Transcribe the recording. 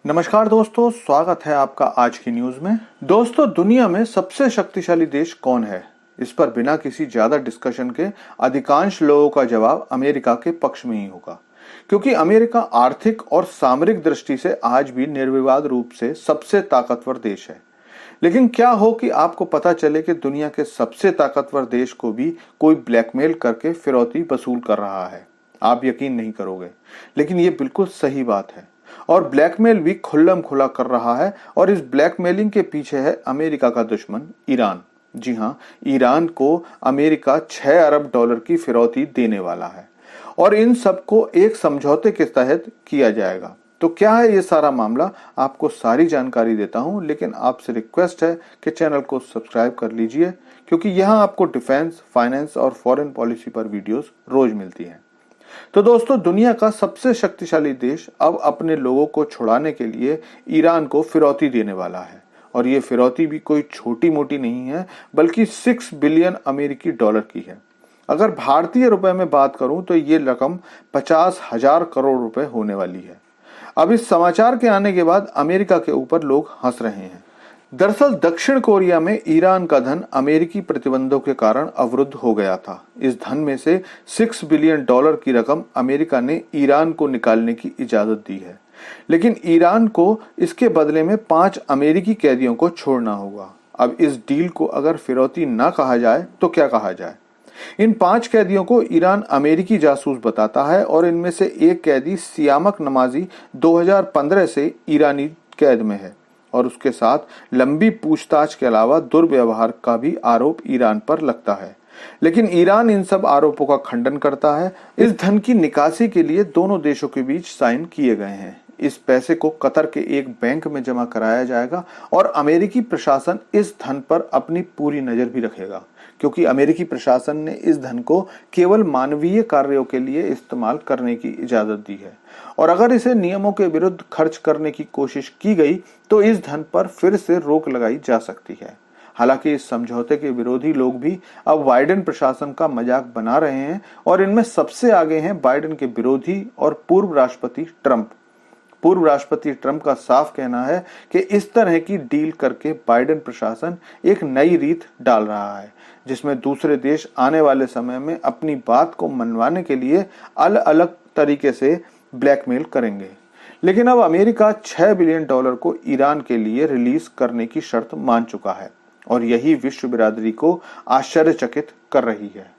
नमस्कार दोस्तों, स्वागत है आपका आज की न्यूज में। दोस्तों, दुनिया में सबसे शक्तिशाली देश कौन है? इस पर बिना किसी ज्यादा डिस्कशन के अधिकांश लोगों का जवाब अमेरिका के पक्ष में ही होगा, क्योंकि अमेरिका आर्थिक और सामरिक दृष्टि से आज भी निर्विवाद रूप से सबसे ताकतवर देश है। लेकिन क्या हो कि आपको पता चले कि दुनिया के सबसे ताकतवर देश को भी कोई ब्लैकमेल करके फिरौती वसूल कर रहा है। आप यकीन नहीं करोगे, लेकिन ये बिल्कुल सही बात है और ब्लैकमेल भी खुल्लम खुला कर रहा है। और इस ब्लैकमेलिंग के पीछे है अमेरिका का दुश्मन ईरान। जी हाँ, ईरान को अमेरिका 6 अरब डॉलर की फिरौती देने वाला है और इन सबको एक समझौते के तहत किया जाएगा। तो क्या है ये सारा मामला, आपको सारी जानकारी देता हूं, लेकिन आपसे रिक्वेस्ट है कि चैनल को सब्सक्राइब कर लीजिए, क्योंकि यहाँ आपको डिफेंस, फाइनेंस और फॉरेन पॉलिसी पर वीडियोस रोज मिलती हैं। तो दोस्तों, दुनिया का सबसे शक्तिशाली देश अब अपने लोगों को छुड़ाने के लिए ईरान को फिरौती देने वाला है। और ये फिरौती भी कोई छोटी मोटी नहीं है, बल्कि 6 बिलियन अमेरिकी डॉलर की है। अगर भारतीय रुपए में बात करूं तो ये रकम 50,000 करोड़ रुपए होने वाली है। अब इस समाचार के आने के बाद अमेरिका के ऊपर लोग हंस रहे हैं। दरअसल दक्षिण कोरिया में ईरान का धन अमेरिकी प्रतिबंधों के कारण अवरुद्ध हो गया था। इस धन में से 6 बिलियन डॉलर की रकम अमेरिका ने ईरान को निकालने की इजाजत दी है, लेकिन ईरान को इसके बदले में 5 अमेरिकी कैदियों को छोड़ना होगा। अब इस डील को अगर फिरौती ना कहा जाए तो क्या कहा जाए? इन 5 कैदियों को ईरान अमेरिकी जासूस बताता है और इनमें से एक कैदी सियामक नमाजी 2015 से ईरानी कैद में है और उसके साथ लंबी पूछताछ के अलावा दुर्व्यवहार का भी आरोप ईरान पर लगता है। लेकिन ईरान इन सब आरोपों का खंडन करता है। इस धन की निकासी के लिए दोनों देशों के बीच साइन किए गए हैं। इस पैसे को कतर के एक बैंक में जमा कराया जाएगा और अमेरिकी प्रशासन इस धन पर अपनी पूरी नजर भी रखेगा, क्योंकि अमेरिकी प्रशासन ने इस धन को केवल मानवीय कार्यों के लिए इस्तेमाल करने की इजाजत दी है। और अगर इसे नियमों के विरुद्ध खर्च करने की कोशिश की गई तो इस धन पर फिर से रोक लगाई जा सकती है। हालांकि इस समझौते के विरोधी लोग भी अब बाइडेन प्रशासन का मजाक बना रहे हैं और इनमें सबसे आगे हैं बाइडेन के विरोधी और पूर्व राष्ट्रपति ट्रंप। पूर्व राष्ट्रपति ट्रंप का साफ कहना है कि इस तरह की डील करके बाइडेन प्रशासन एक नई रीत डाल रहा है, जिसमें दूसरे देश आने वाले समय में अपनी बात को मनवाने के लिए अलग अलग तरीके से ब्लैकमेल करेंगे। लेकिन अब अमेरिका 6 बिलियन डॉलर को ईरान के लिए रिलीज करने की शर्त मान चुका है और यही विश्व बिरादरी को आश्चर्यचकित कर रही है।